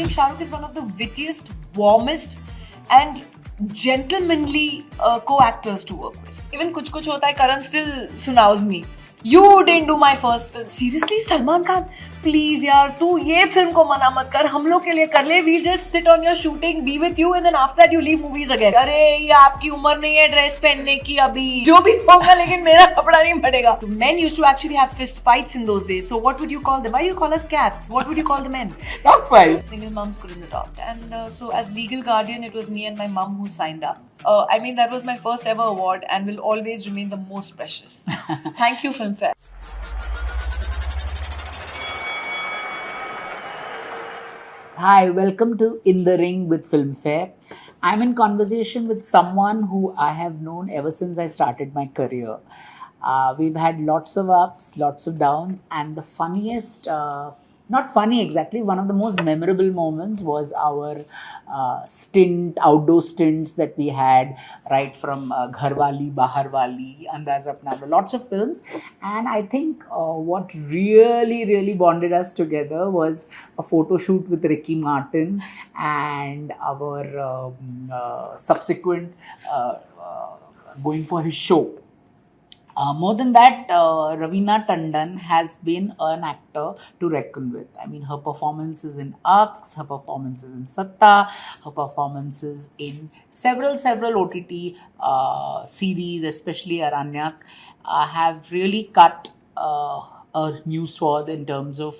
think Shah Rukh is one of the wittiest, warmest and gentlemanly co-actors to work with. Even Kuch Kuch Hota Hai, Karan still sunaus me. You didn't do my first film. Seriously, Salman Khan? Please यार, तू ये film को मना मत कर, हम लोग के लिए कर ले. We'll just sit on your shooting, be with you, and then after that you leave movies again. अरे ये आपकी उम्र नहीं है ड्रेस पहनने की अभी. जो भी होगा लेकिन मेरा कपड़ा नहीं पड़ेगा. So men used to actually have fist fights in those days. So what would you call them? Why do you call us cats? What would you call the men? Dog fights. Single moms couldn't adopt, and so as legal guardian, it was me and my mum who signed up. I mean, that was my first ever award and will always remain the most precious. Thank you, Filmfare. Hi, welcome to In the Ring with Filmfare. I'm in conversation with someone who I have known ever since I started my career. We've had lots of ups, lots of downs, and the funniest, not funny exactly, one of the most memorable moments was our outdoor stints that we had, right from Gharwali, Baharwali, Andaz Apna, lots of films. And I think what really bonded us together was a photo shoot with Ricky Martin and our subsequent going for his show. More than that, Raveena Tandon has been an actor to reckon with. I mean, her performances in Aks, her performances in Satta, her performances in several OTT series, especially Aranyak, have really cut a new swath in terms of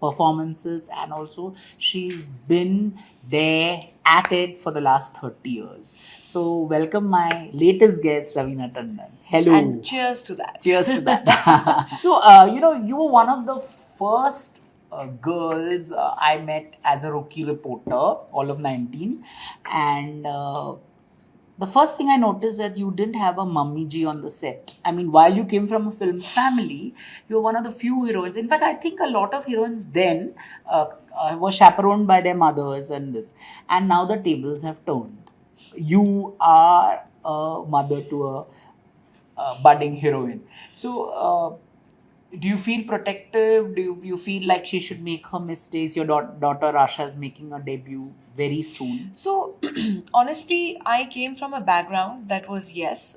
performances, and also she's been there at it for the last 30 years. So welcome my latest guest, Raveena Tandon. Hello. And cheers to that. Cheers to that. So, you were one of the first girls I met as a rookie reporter, all of 19. And the first thing I noticed that you didn't have a mummy ji on the set. I mean, while you came from a film family, you were one of the few heroines. In fact, I think a lot of heroines then were chaperoned by their mothers and this. And now the tables have turned. You are a mother to a budding heroine. So, do you feel protective? Do you feel like she should make her mistakes? Your daughter Rasha is making a debut very soon. So, honestly, I came from a background that was, yes,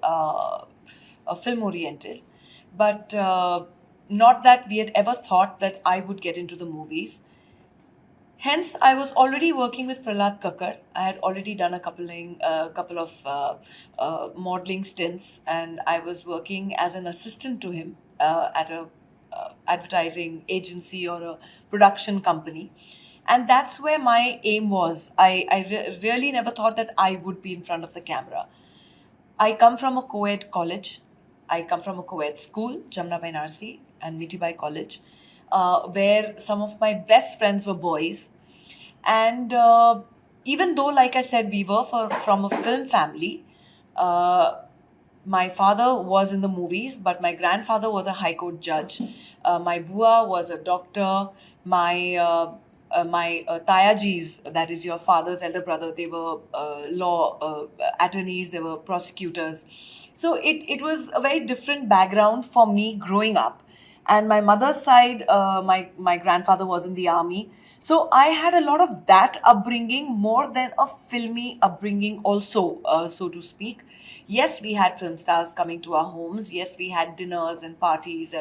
film oriented, but not that we had ever thought that I would get into the movies. Hence, I was already working with Prahlad Kakkar. I had already done a couple of modeling stints, and I was working as an assistant to him at a advertising agency or a production company. And that's where my aim was. I really never thought that I would be in front of the camera. I come from a co-ed college. I come from a co-ed school, Jamna Bai Narsi and Mitibai College, where some of my best friends were boys. And even though, like I said, we were from a film family, my father was in the movies, but my grandfather was a high court judge. My bua was a doctor. My Tayajis, that is your father's elder brother, they were law attorneys, they were prosecutors. So it was a very different background for me growing up. And my mother's side, my grandfather was in the army. So I had a lot of that upbringing more than a filmy upbringing also, so to speak. Yes, we had film stars coming to our homes. Yes, we had dinners and parties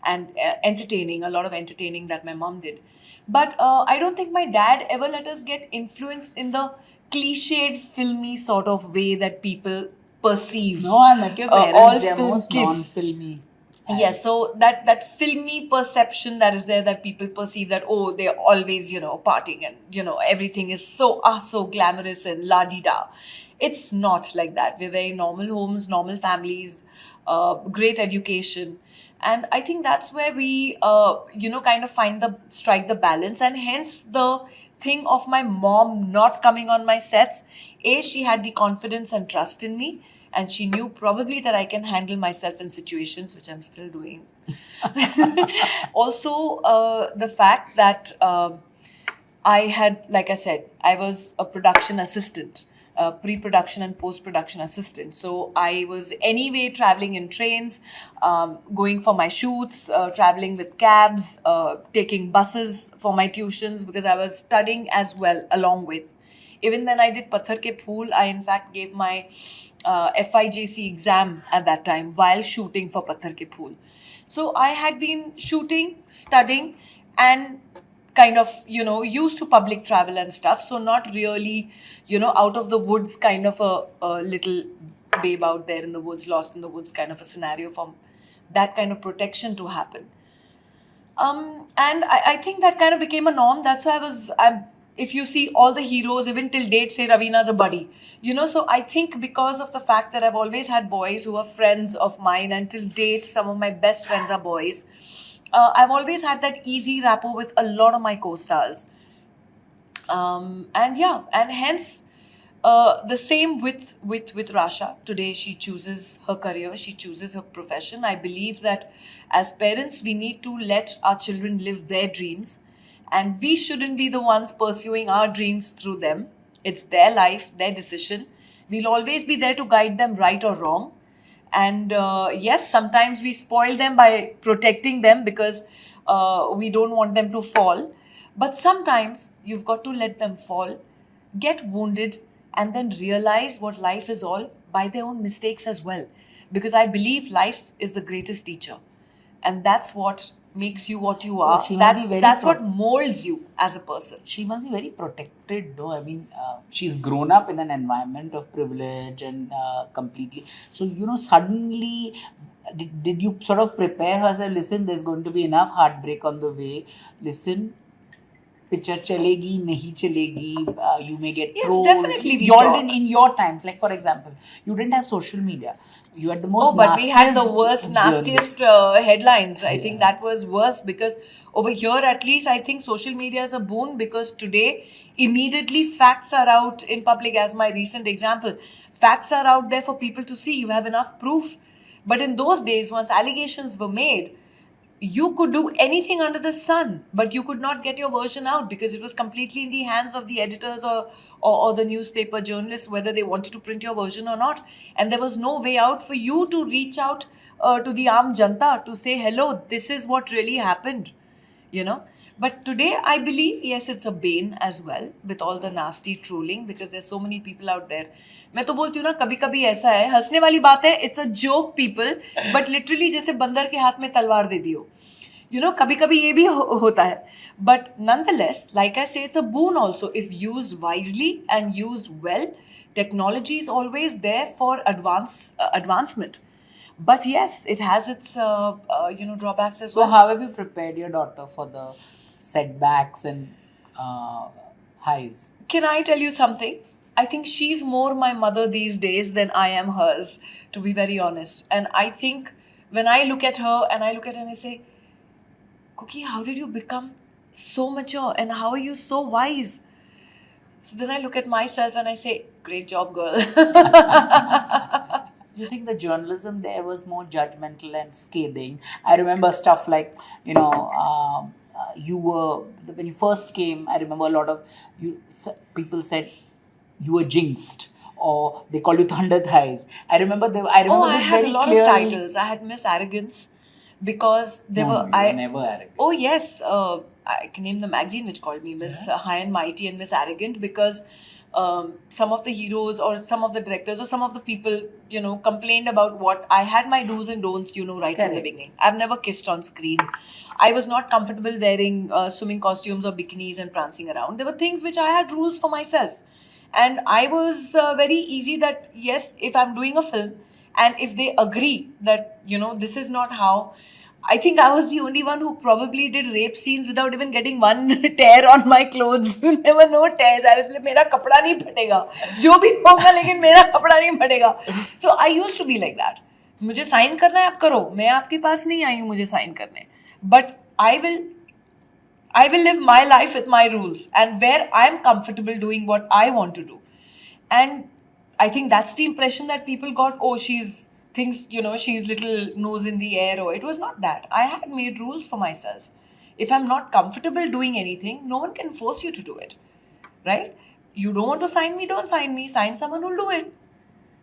and entertaining, a lot of entertaining that my mom did. But I don't think my dad ever let us get influenced in the cliched filmy sort of way that people perceive. No, I met your parents. All they're film most kids. non-filmy. Yes, so that filmy perception that is there, that people perceive that, oh, they're always, partying and, everything is so glamorous and la-di-da. It's not like that. We're very normal homes, normal families, great education. And I think that's where we, kind of strike the balance. And hence the thing of my mom not coming on my sets. She had the confidence and trust in me. And she knew probably that I can handle myself in situations, which I'm still doing. Also, the fact that I had, like I said, I was a production assistant. pre-production and post-production assistant. So I was anyway traveling in trains, going for my shoots, traveling with cabs, taking buses for my tuitions because I was studying as well along with. Even when I did Pathar Ke Phool, I in fact gave my FIJC exam at that time while shooting for Pathar Ke Phool. So I had been shooting, studying, and kind of, used to public travel and stuff. So not really, out of the woods, kind of a little babe out there in the woods, lost in the woods kind of a scenario for that kind of protection to happen. And I think that kind of became a norm. That's why if you see all the heroes, even till date, say Raveena's a buddy. So I think because of the fact that I've always had boys who are friends of mine, and till date, some of my best friends are boys. I've always had that easy rapport with a lot of my co-stars. And hence, the same with Rasha. Today, she chooses her career, she chooses her profession. I believe that as parents, we need to let our children live their dreams, and we shouldn't be the ones pursuing our dreams through them. It's their life, their decision. We'll always be there to guide them right or wrong. And yes, sometimes we spoil them by protecting them because we don't want them to fall. But sometimes you've got to let them fall, get wounded, and then realize what life is all by their own mistakes as well. Because I believe life is the greatest teacher. And that's what makes you what you are. That's what molds you as a person. She must be very protected, though. I mean, she's grown up in an environment of privilege and completely. So, suddenly, did you sort of prepare herself? Listen, there's going to be enough heartbreak on the way. Listen, picture chalegi, nahi chalegi, you may get trolled. Yes, definitely. You all in your times, like for example, you didn't have social media. You had the most but we had the worst, nastiest headlines. I Yeah. think that was worse because over here, at least, I think social media is a boon because today, immediately facts are out in public. As my recent example, facts are out there for people to see. You have enough proof. But in those days, once allegations were made, you could do anything under the sun, but you could not get your version out because it was completely in the hands of the editors or the newspaper journalists, whether they wanted to print your version or not. And there was no way out for you to reach out to the Aam Janta to say, hello, this is what really happened, But today, I believe, yes, it's a bane as well with all the nasty trolling because there's so many people out there. मैं तो बोलती हूँ ना, कभी कभी ऐसा है, हंसने वाली बात है, it's a joke people, but literally जैसे बंदर के हाथ में तलवार दे दियो. कभी कभी ये भी होता है. But nonetheless, like I say, it's a boon also. If used wisely and used well, technology is always there for advancement. But yes, it has its drawbacks as well. So how have you prepared your daughter for the setbacks and highs? Can I tell you something? I think she's more my mother these days than I am hers, to be very honest. And I think when I look at her and I say, Cookie, how did you become so mature and how are you so wise? So then I look at myself and I say, great job, girl. Do you think the journalism there was more judgmental and scathing? I remember stuff like, when you first came, I remember a lot of people said you were jinxed, or they called you Thunder Thighs. I remember this very clearly. I had a lot of titles. I had Miss Arrogance because you were never arrogant. Oh yes, I can name the magazine which called me Miss High and Mighty and Miss Arrogant because some of the heroes or some of the directors or some of the people, complained about what I had my do's and don'ts, right from the beginning. I've never kissed on screen. I was not comfortable wearing swimming costumes or bikinis and prancing around. There were things which I had rules for myself. And I was very easy that, yes, if I'm doing a film and if they agree that, this is not how, I think I was the only one who probably did rape scenes without even getting one tear on my clothes. There were no tears. I was like, mera kapda nahi phatega. Jo bhi hoga, lekin mera kapda nahi phatega. So I used to be like that. मुझे sign करना है आप करो. मैं आपके पास नहीं आई हूँ मुझे sign करने. But I will live my life with my rules and where I'm comfortable doing what I want to do. And I think that's the impression that people got. Oh, she's little nose in the air. Or it was not that. I had made rules for myself. If I'm not comfortable doing anything, no one can force you to do it. Right? You don't want to sign me, don't sign me. Sign someone who'll do it.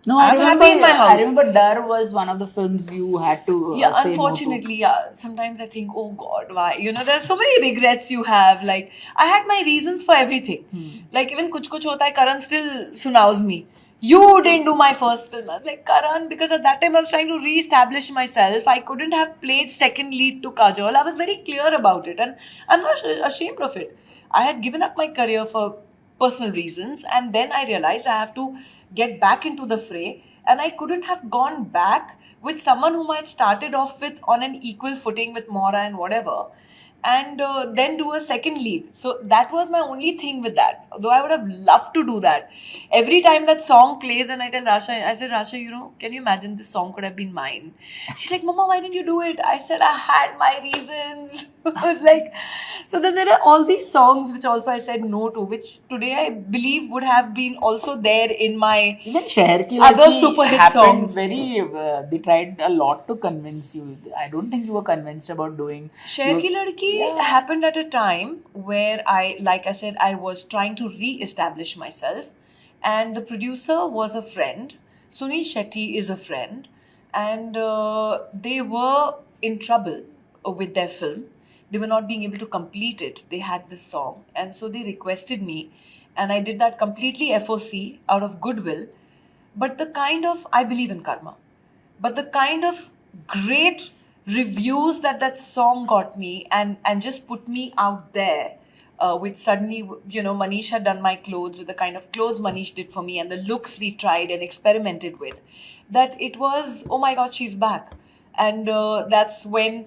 No, I'm happy in my house. I remember Dar was one of the films you had to Yeah, say unfortunately, no to. yeah. Sometimes I think, oh God, why? There's so many regrets you have. Like, I had my reasons for everything. Like, even Kuch Kuch Hota Hai, Karan still sunaus me. You didn't do my first film. I was like, Karan, because at that time I was trying to re-establish myself. I couldn't have played second lead to Kajol. I was very clear about it, and I'm not ashamed of it. I had given up my career for personal reasons, and then I realized I have to get back into the fray, and I couldn't have gone back with someone whom I had started off with on an equal footing with Mora and whatever, and then do a second lead. So that was my only thing with that. Though I would have loved to do that. Every time that song plays, and I tell Rasha, I said, Rasha, can you imagine this song could have been mine? She's like, Mama, why didn't you do it? I said, I had my reasons. I was like, so then there are all these songs which also I said no to, which today I believe would have been also there in my Even Sheher Ki other Ladki super hit happened songs. they tried a lot to convince you. I don't think you were convinced about doing. Sheher Ki Ladki happened at a time where like I said, I was trying to re-establish myself, and the producer was a friend. Sunil Shetty is a friend, and they were in trouble with their film. They were not being able to complete it. They had this song, and so they requested me, and I did that completely FOC out of goodwill. But the kind of, I believe in karma, but the kind of great reviews that song got me, and just put me out there, with suddenly, Manish had done my clothes with the kind of clothes Manish did for me, and the looks we tried and experimented with, that it was, oh my God, she's back. And that's when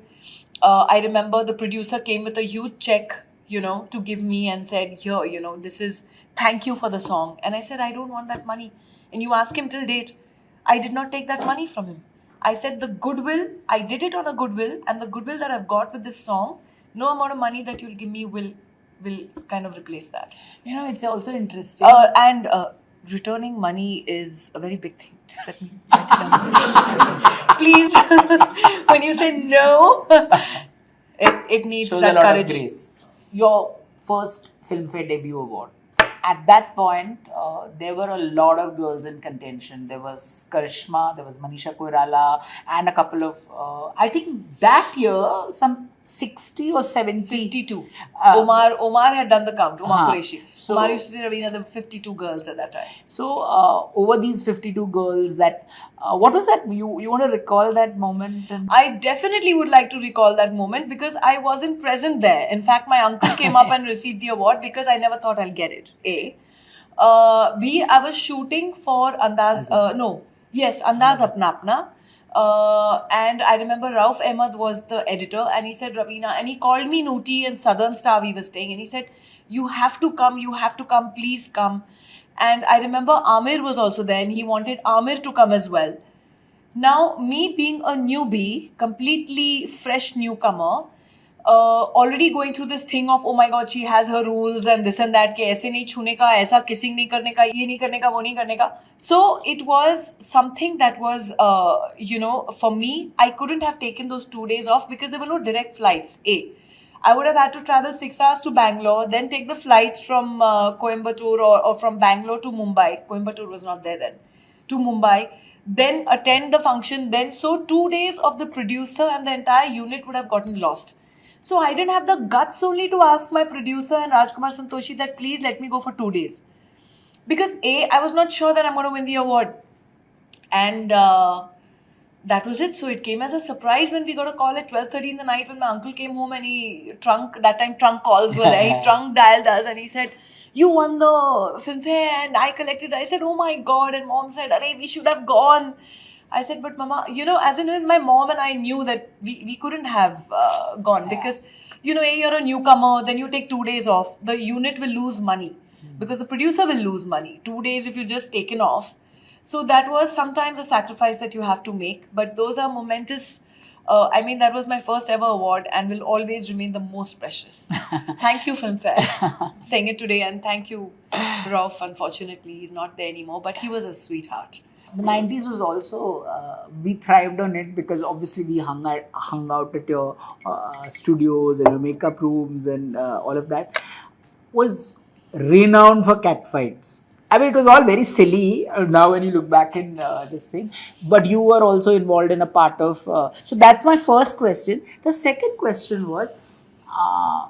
I remember the producer came with a huge check, to give me, and said, here, this is thank you for the song. And I said, I don't want that money. And you ask him till date, I did not take that money from him. I said, the goodwill, I did it on a goodwill, and the goodwill that I've got with this song, no amount of money that you'll give me will kind of replace that. It's also interesting. And returning money is a very big thing. Just let me write it down. Please, when you say no, it needs Shows that a lot courage. of grace. Your first Filmfare debut award. At that point, there were a lot of girls in contention. There was Karishma, there was Manisha Koirala, and a couple of, I think that year, some 60 or 70. 52. Omar had done the count. Omar Qureshi. So, Omar used to say, Raveena, there were 52 girls at that time. So, over these 52 girls, what was that? You want to recall that moment? I definitely would like to recall that moment, because I wasn't present there. In fact, my uncle came up and received the award, because I never thought I'll get it. A. B. I was shooting for Andaz. Andaz Apna Apna. And I remember Rauf Ahmed was the editor, and he said, Raveena, and he called me Nooty and Southern Star we were staying, and he said, you have to come, please come. And I remember Amir was also there, and he wanted Amir to come as well. Now, me being a newbie, completely fresh newcomer, already going through this thing of, oh my God, she has her rules and this and that, कि ऐसे नहीं छूने का, ऐसा kissing नहीं करने का, ये नहीं करने का, वो नहीं करने का. So it was something that was, for me, I couldn't have taken those 2 days off, because there were no direct flights. I would have had to travel 6 hours to Bangalore, then take the flights from Coimbatore or from Bangalore to Mumbai. Coimbatore was not there then. To Mumbai, then attend the function, then so 2 days of the producer and the entire unit would have gotten lost. So I didn't have the guts only to ask my producer and Rajkumar Santoshi that please let me go for 2 days. Because I was not sure that I'm going to win the award. And that was it. So it came as a surprise when we got a call at 12:30 in the night, when my uncle came home, and that time trunk calls were there, he trunk dialed us, and he said, you won the Filmfare, and I collected. I said, oh my God. And mom said, Arey, we should have gone. I said, but Mama, as in my mom and I knew that we couldn't have gone, because, you're a newcomer, then you take 2 days off. The unit will lose money, because the producer will lose money. 2 days if you just taken off. So that was sometimes a sacrifice that you have to make. But those are momentous. That was my first ever award, and will always remain the most precious. Thank you, Filmfare, saying it today. And thank you, Rauf. Unfortunately, he's not there anymore, but he was a sweetheart. The 90s was also, we thrived on it, because obviously we hung out at your studios and your makeup rooms and all of that. Was renowned for catfights. I mean, it was all very silly now when you look back in this thing. But you were also involved in a part of. So that's my first question. The second question was, uh,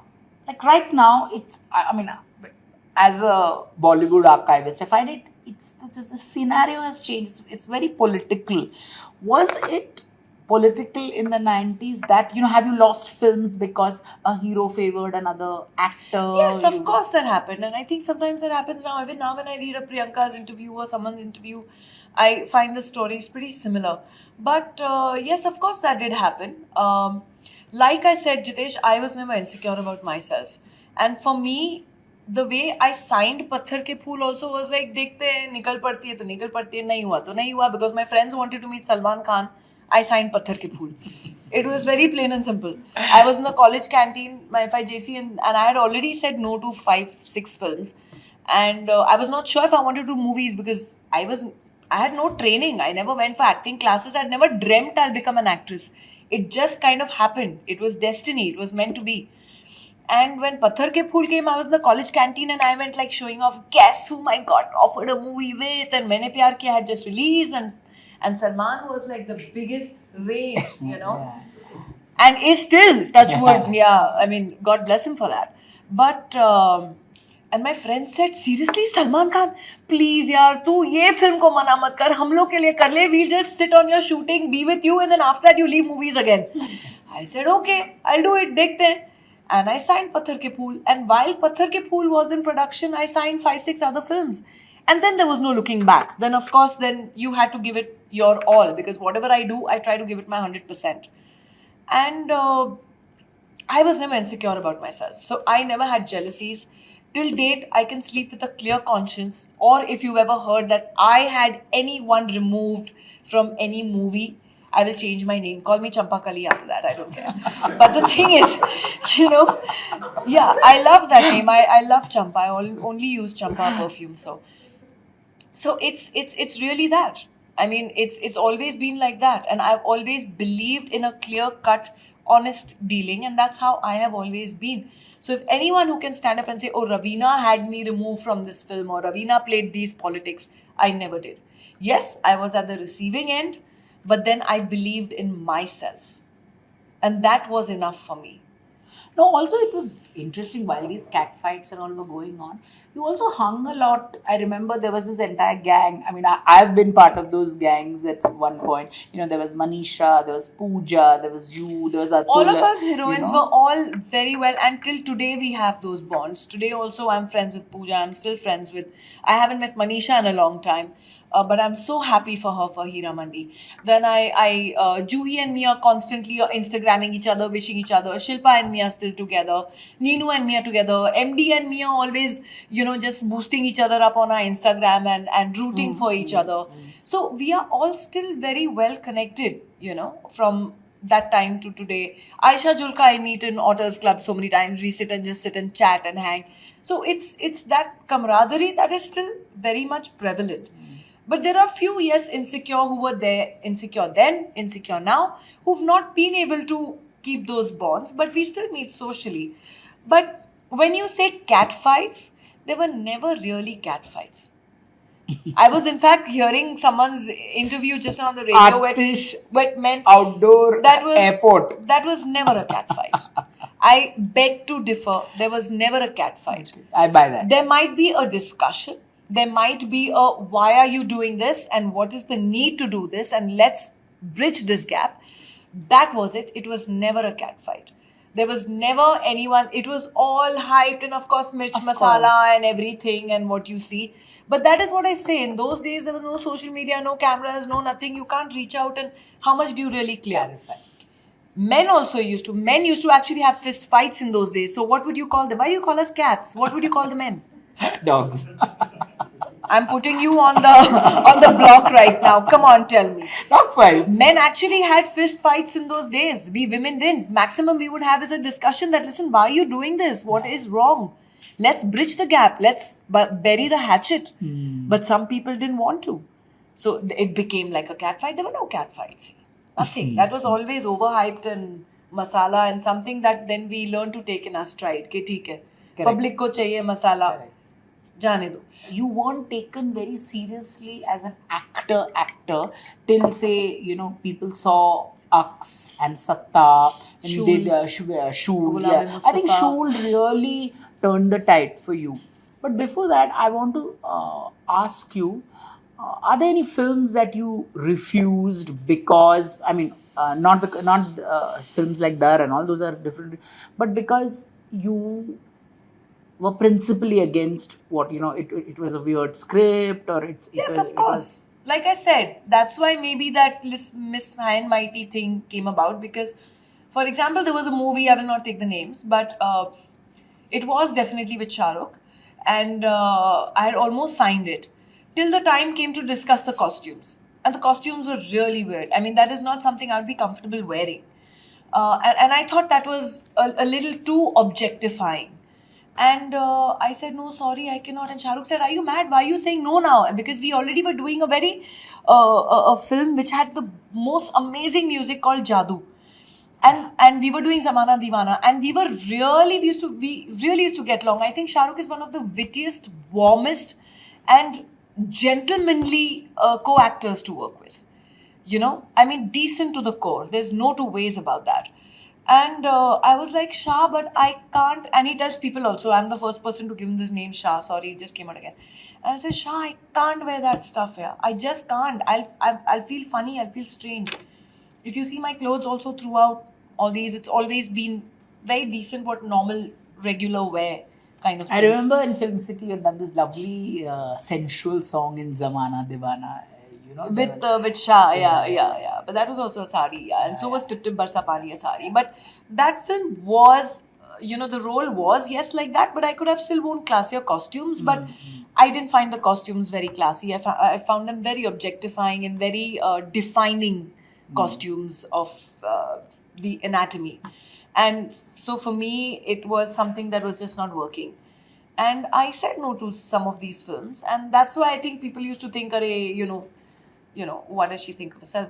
like right now, I mean, as a Bollywood archivist, I find the scenario has changed. It's very political. Was it political in the 90s that, have you lost films because a hero favored another actor? Yes, of course that happened. And I think sometimes that happens now. Even now, when I read a Priyanka's interview or someone's interview, I find the stories pretty similar. But yes, of course that did happen. Like I said, Jitesh, I was never insecure about myself. And for me, the way I signed Patthar Ke Phool also was like, dekhte hain, nikal padti hai to nikal padti hai, nahi hua to nahi hua, because my friends wanted to meet Salman Khan. I signed Patthar Ke Phool. It was very plain and simple. I was in the college canteen, my FIJC, and I had already said no to 5, 6 films. And I was not sure if I wanted to do movies because I had no training. I never went for acting classes. I'd never dreamt I'll become an actress. It just kind of happened. It was destiny. It was meant to be. And when Patthar Ke Phool came, I was in the college canteen and I went like showing off, guess whom I got offered a movie with, and Maine Pyar Kiya had just released, and Salman was like the biggest rage, Yeah. and is still, touch wood, yeah, I mean, God bless him for that. But and my friend said, seriously, Salman Khan, please yaar, tu ye film ko mana mat kar, hum log ke liye kar le, we'll just sit on your shooting, be with you, and then after that you leave movies again. I said, okay, I'll do it, dekhte hain. And I signed Patthar Ke Phool. And while Patthar Ke Phool was in production, I signed 5, 6 other films. And then there was no looking back. Then, of course, then you had to give it your all, because whatever I do, I try to give it my 100%. And I was never insecure about myself. So I never had jealousies. Till date, I can sleep with a clear conscience. Or if you've ever heard that I had anyone removed from any movie, I will change my name. Call me Champa Kali after that. I don't care. But the thing is, yeah, I love that name. I love Champa. I only use Champa perfume. So it's really that. I mean, it's always been like that, and I've always believed in a clear cut, honest dealing, and that's how I have always been. So if anyone who can stand up and say, "Oh, Raveena had me removed from this film," or "Raveena played these politics," I never did. Yes, I was at the receiving end, but then I believed in myself, and that was enough for me. No, also it was interesting while these cat fights and all were going on. You also hung a lot. I remember there was this entire gang. I mean, I've been part of those gangs at one point. There was Manisha, there was Pooja, there was you, there was Atul. All of us heroines were all very well, and till today we have those bonds. Today also I'm friends with Pooja. I'm still friends with. I haven't met Manisha in a long time, but I'm so happy for her for Hira Mandi. Then Juhi and me are constantly Instagramming each other, wishing each other. Shilpa and me are still together. Neenu and me are together. MD and me are always, just boosting each other up on our Instagram and rooting for each other. So we are all still very well connected, from that time to today. Aisha Julka I meet in Otters Club so many times. We sit and chat and hang. So it's that camaraderie that is still very much prevalent. But there are few, yes, insecure who were there, insecure then, insecure now, who've not been able to keep those bonds, but we still meet socially. But when you say cat fights, there were never really cat fights. I was in fact hearing someone's interview just now on the radio with men outdoor airport. That was never a cat fight. I beg to differ. There was never a cat fight. Okay, I buy that. There might be a discussion. There might be a why are you doing this and what is the need to do this and let's bridge this gap. That was it. It was never a cat fight. There was never anyone. It was all hyped and of course mirch masala and everything and what you see. But that is what I say. In those days, there was no social media, no cameras, no nothing. You can't reach out and how much do you really clarify? Men used to actually have fist fights in those days. So what would you call them? Why do you call us cats? What would you call the men? Dogs. I'm putting you on the block right now. Come on, tell me. Dog fights. Men actually had fist fights in those days. We women didn't. Maximum we would have is a discussion that, listen, why are you doing this? What is wrong? Let's bridge the gap. Let's bury the hatchet. But some people didn't want to. So it became like a cat fight. There were no cat fights. Nothing. That was always overhyped and masala and something that then we learned to take in our stride. Ke theek hai. Public ko chahiye masala. Correct. जाने दो. You weren't taken very seriously as an actor till, say, people saw Aks and Satta, and you did Shul, Shul. Ghulam Yeah, I think Mustafa. Shul really turned the tide for you. But before that, I want to ask you, are there any films that you refused because, I mean, not films like Dar and all those are different, but because you were principally against what, it was a weird script, or Yes, of it was. course. Like I said, that's why maybe that Miss High and Mighty thing came about because, for example, there was a movie, I will not take the names, but it was definitely with Shah Rukh, and I had almost signed it till the time came to discuss the costumes. And the costumes were really weird. I mean, that is not something I would be comfortable wearing. And I thought that was a little too objectifying. And I said, no, sorry, I cannot. And Shahrukh said, are you mad? Why are you saying no now? And because we already were doing a very, a film which had the most amazing music called Jadoo. And we were doing Zamana Divana. And we really used to get along. I think Shahrukh is one of the wittiest, warmest, and gentlemanly co-actors to work with. I mean, decent to the core. There's no two ways about that. And I was like, Shah, but I can't. And he tells people also, I'm the first person to give him this name, Shah. Sorry, it just came out again. And I said, Shah, I can't wear that stuff here. I just can't. I'll feel funny. I'll feel strange. If you see my clothes also throughout all these, it's always been very decent, what normal, regular wear kind of I things. remember in Film City you had done this lovely sensual song in Zamana Divana. With Shah, Yeah, yeah. But that was also a sari, yeah. And Yeah, so was yeah. Tip Tip Barsa Pani a sari. But that film was, the role was, yes, like that, but I could have still worn classier costumes. But I didn't find the costumes very classy. I found them very objectifying and very defining costumes of the anatomy. And so for me, it was something that was just not working. And I said no to some of these films. And that's why I think people used to think, what does she think of herself?